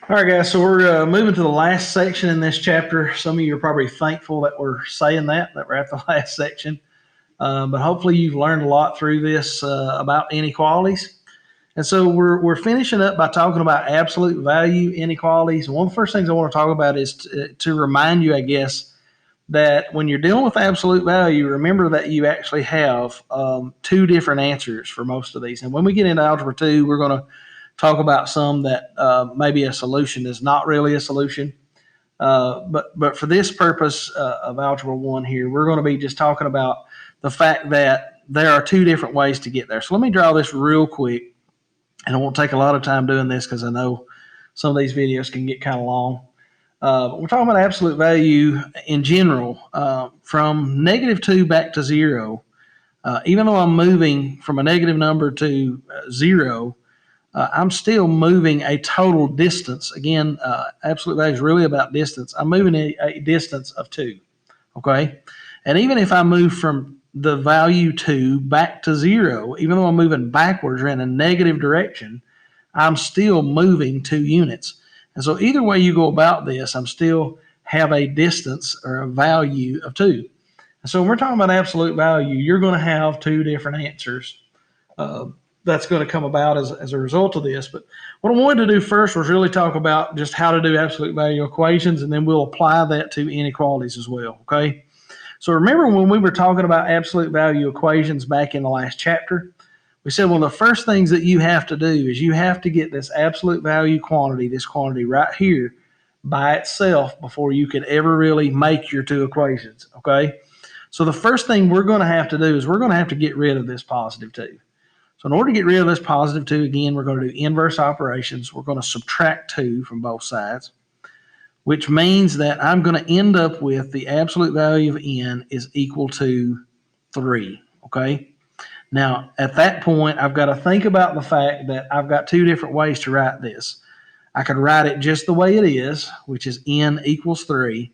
All right, guys. So we're moving to the last section in this chapter. Some of you are probably thankful that we're saying that we're at the last section. But hopefully you've learned a lot through this about inequalities. And so we're finishing up by talking about absolute value inequalities. And one of the first things I want to talk about is to remind you, I guess, that when you're dealing with absolute value, remember that you actually have two different answers for most of these. And when we get into Algebra 2, we're going to talk about some that maybe a solution is not really a solution. But for this purpose of Algebra 1 here, we're going to be just talking about the fact that there are two different ways to get there. So let me draw this real quick, and I won't take a lot of time doing this because I know some of these videos can get kind of long. We're talking about absolute value in general from -2 back to 0. Even though I'm moving from a negative number to 0, I'm still moving a total distance. Again, absolute value is really about distance. I'm moving a distance of 2, okay? And even if I move from the value 2 back to 0, even though I'm moving backwards or in a negative direction, I'm still moving 2 units. And so either way you go about this, I'm still have a distance or a value of 2. And so when we're talking about absolute value, you're going to have two different answers that's going to come about as a result of this. But what I wanted to do first was really talk about just how to do absolute value equations, and then we'll apply that to inequalities as well, okay? So remember when we were talking about absolute value equations back in the last chapter, we said, well, the first things that you have to do is you have to get this absolute value quantity, this quantity right here, by itself before you could ever really make your two equations, okay? So the first thing we're going to have to do is we're going to have to get rid of this positive 2. So in order to get rid of this positive 2, again, we're going to do inverse operations. We're going to subtract 2 from both sides, which means that I'm going to end up with the absolute value of n is equal to 3, okay? Now, at that point, I've got to think about the fact that I've got two different ways to write this. I could write it just the way it is, which is n equals 3.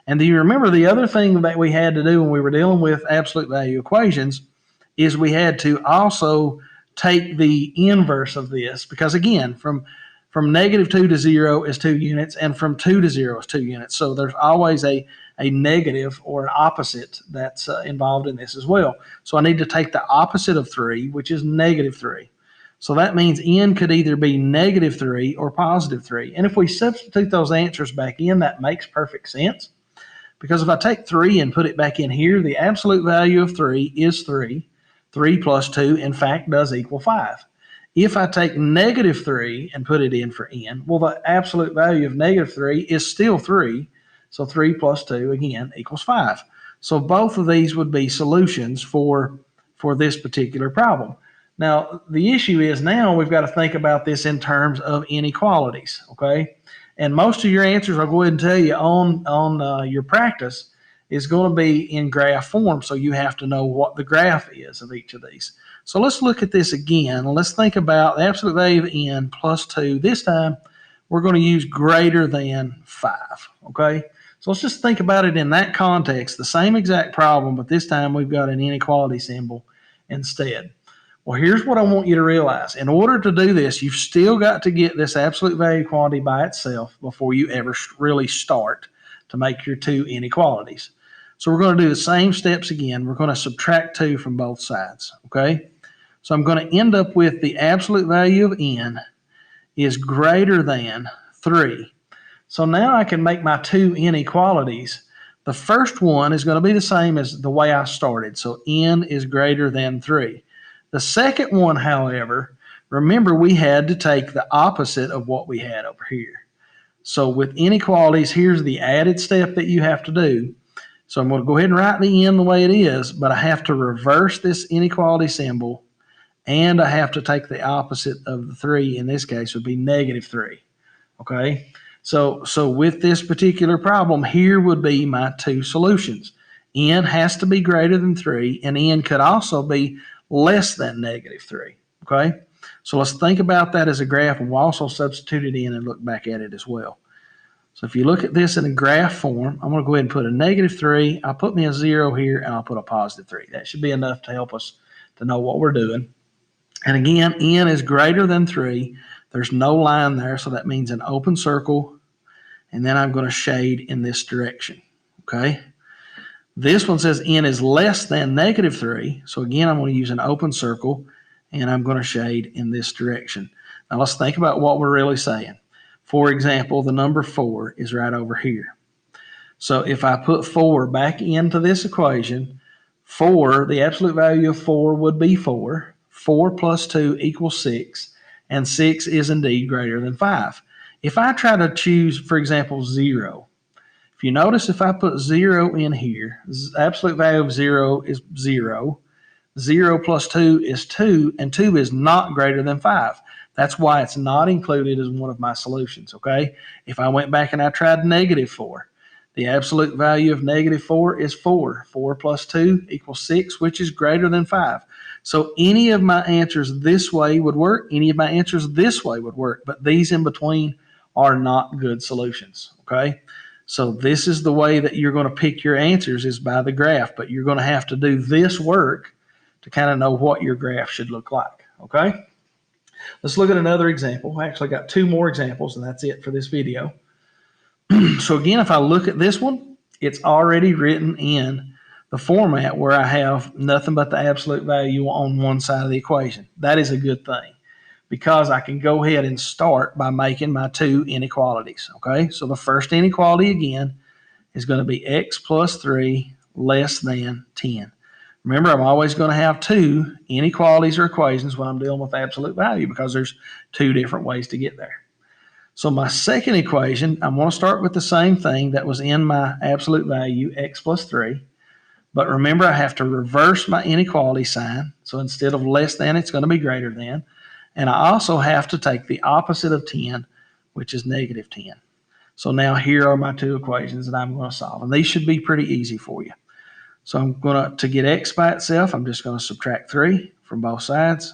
And do you remember the other thing that we had to do when we were dealing with absolute value equations is we had to also take the inverse of this, because again, from -2 to 0 is 2 units, and from 2 to 0 is 2 units. So there's always a negative or an opposite that's involved in this as well. So I need to take the opposite of 3, which is -3. So that means n could either be -3 or +3. And if we substitute those answers back in, that makes perfect sense. Because if I take 3 and put it back in here, the absolute value of 3 is 3. 3 plus 2, in fact, does equal 5. If I take -3 and put it in for n, well, the absolute value of -3 is still 3. So 3 plus 2, again, equals 5. So both of these would be solutions for this particular problem. Now, the issue is now we've got to think about this in terms of inequalities, okay? And most of your answers, I'll go ahead and tell you on your practice, is going to be in graph form, so you have to know what the graph is of each of these. So let's look at this again. Let's think about the absolute value of n plus 2. This time, we're going to use greater than 5, okay? So let's just think about it in that context, the same exact problem, but this time we've got an inequality symbol instead. Well, here's what I want you to realize. In order to do this, you've still got to get this absolute value quantity by itself before you ever really start to make your two inequalities. So we're going to do the same steps again. We're going to subtract 2 from both sides, okay? So I'm going to end up with the absolute value of n is greater than 3. So now I can make my two inequalities. The first one is going to be the same as the way I started. So n is greater than 3. The second one, however, remember we had to take the opposite of what we had over here. So with inequalities, here's the added step that you have to do. So I'm going to go ahead and write the n the way it is, but I have to reverse this inequality symbol, and I have to take the opposite of the 3. In this case would be -3, okay? So with this particular problem, here would be my two solutions. N has to be greater than 3, and n could also be less than -3, okay? So let's think about that as a graph, and we'll also substitute it in and look back at it as well. So if you look at this in a graph form, I'm going to go ahead and put a -3. I'll put me a 0 here, and I'll put a +3. That should be enough to help us to know what we're doing. And again, n is greater than 3. There's no line there, so that means an open circle, and then I'm going to shade in this direction, okay? This one says n is less than negative 3, so again, I'm going to use an open circle, and I'm going to shade in this direction. Now let's think about what we're really saying. For example, the number 4 is right over here. So if I put 4 back into this equation, 4, the absolute value of 4 would be 4. 4 plus 2 equals 6, and 6 is indeed greater than 5. If I try to choose, for example, 0, if you notice, if I put 0 in here, absolute value of 0 is 0. 0 plus 2 is 2, and 2 is not greater than 5. That's why it's not included as one of my solutions, okay? If I went back and I tried negative 4, the absolute value of negative 4 is 4. 4 plus 2 equals 6, which is greater than 5. So any of my answers this way would work. Any of my answers this way would work, but these in between are not good solutions, okay? So this is the way that you're going to pick your answers, is by the graph, but you're going to have to do this work to kind of know what your graph should look like, okay? Let's look at another example. I actually got 2 more examples, and that's it for this video. So again, if I look at this one, it's already written in the format where I have nothing but the absolute value on one side of the equation. That is a good thing, because I can go ahead and start by making my 2 inequalities, okay? So the first inequality, again, is going to be x plus 3 less than 10. Remember, I'm always going to have 2 inequalities or equations when I'm dealing with absolute value, because there's 2 different ways to get there. So my second equation, I'm going to start with the same thing that was in my absolute value, x plus 3. But remember, I have to reverse my inequality sign. So instead of less than, it's going to be greater than. And I also have to take the opposite of 10, which is negative 10. So now here are my 2 equations that I'm going to solve. And these should be pretty easy for you. So I'm going to get x by itself, I'm just going to subtract 3 from both sides,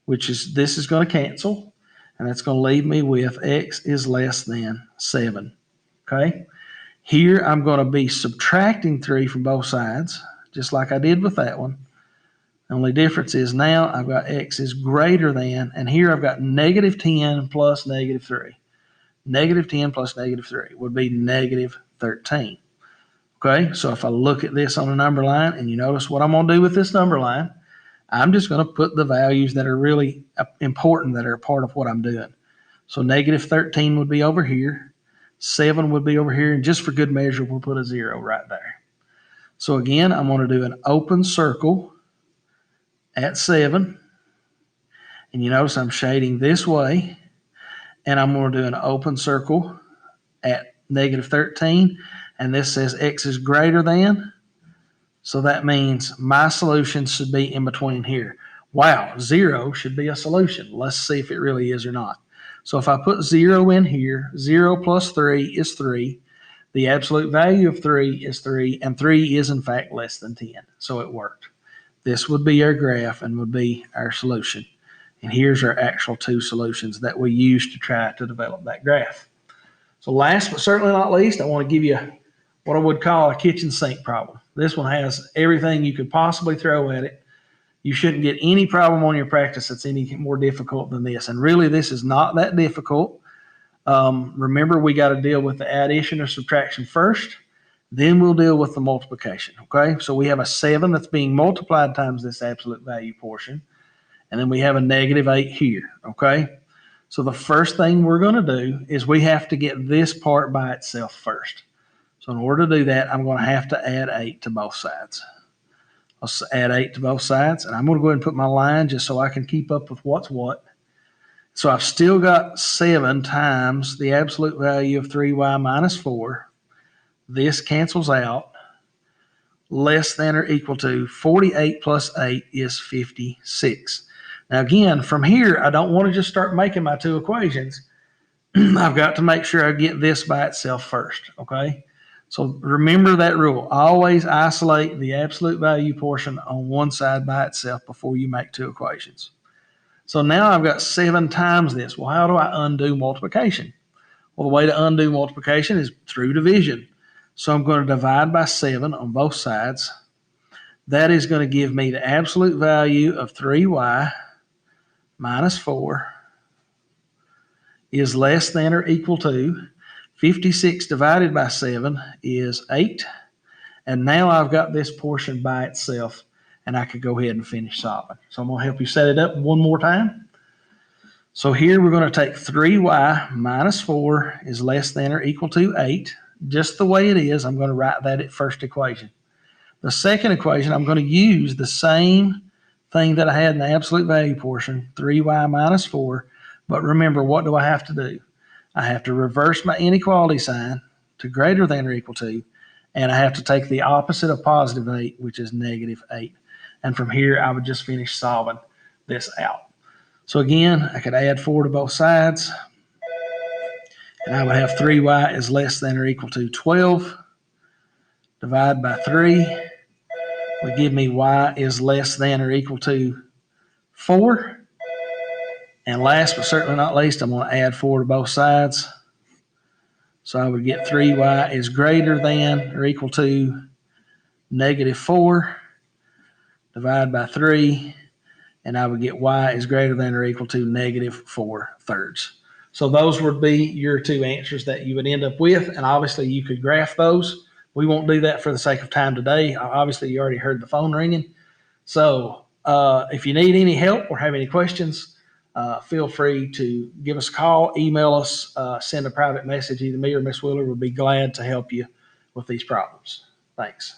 which is, this is going to cancel. And that's going to leave me with x is less than 7, okay? Here I'm going to be subtracting 3 from both sides, just like I did with that one. The only difference is now I've got x is greater than, and here I've got negative 10 plus negative 3. Negative 10 plus negative 3 would be negative 13. Okay, so if I look at this on a number line, and you notice what I'm going to do with this number line, I'm just going to put the values that are really important, that are a part of what I'm doing. So negative 13 would be over here, 7 would be over here, and just for good measure, we'll put a 0 right there. So again, I'm going to do an open circle at 7, and you notice I'm shading this way, and I'm going to do an open circle at negative 13, and this says x is greater than, so that means my solution should be in between here. Wow, 0 should be a solution. Let's see if it really is or not. So if I put 0 in here, 0 plus 3 is 3. The absolute value of 3 is 3, and 3 is in fact less than 10, so it worked. This would be our graph and would be our solution. And here's our actual 2 solutions that we used to try to develop that graph. So last but certainly not least, I want to give you what I would call a kitchen sink problem. This one has everything you could possibly throw at it. You shouldn't get any problem on your practice that's any more difficult than this. And really, this is not that difficult. Remember, we got to deal with the addition or subtraction first. Then we'll deal with the multiplication, okay? So we have a 7 that's being multiplied times this absolute value portion. And then we have a negative 8 here, okay? So the first thing we're going to do is we have to get this part by itself first. So in order to do that, I'm going to have to add 8 to both sides. I'll add 8 to both sides, and I'm going to go ahead and put my line just so I can keep up with what's what. So I've still got 7 times the absolute value of 3y minus 4. This cancels out. Less than or equal to 48 plus 8 is 56. Now again, from here, I don't want to just start making my 2 equations. I've got to make sure I get this by itself first, okay? So remember that rule. Always isolate the absolute value portion on one side by itself before you make 2 equations. So now I've got 7 times this. Well, how do I undo multiplication? Well, the way to undo multiplication is through division. So I'm going to divide by 7 on both sides. That is going to give me the absolute value of 3y minus 4 is less than or equal to 56 divided by 7 is 8. And now I've got this portion by itself, and I could go ahead and finish solving. So I'm going to help you set it up one more time. So here we're going to take 3y minus 4 is less than or equal to 8. Just the way it is, I'm going to write that at first equation. The second equation, I'm going to use the same thing that I had in the absolute value portion, 3y minus 4. But remember, what do I have to do? I have to reverse my inequality sign to greater than or equal to, and I have to take the opposite of positive 8, which is negative 8. And from here, I would just finish solving this out. So again, I could add 4 to both sides, and I would have 3y is less than or equal to 12. Divide by 3 would give me y is less than or equal to 4. And last but certainly not least, I'm going to add 4 to both sides. So I would get 3y is greater than or equal to negative 4. Divide by 3, and I would get y is greater than or equal to negative 4/3. So those would be your two answers that you would end up with, and obviously you could graph those. We won't do that for the sake of time today. Obviously, you already heard the phone ringing. So if you need any help or have any questions, feel free to give us a call, email us, send a private message. Either me or Miss Wheeler would be glad to help you with these problems. Thanks.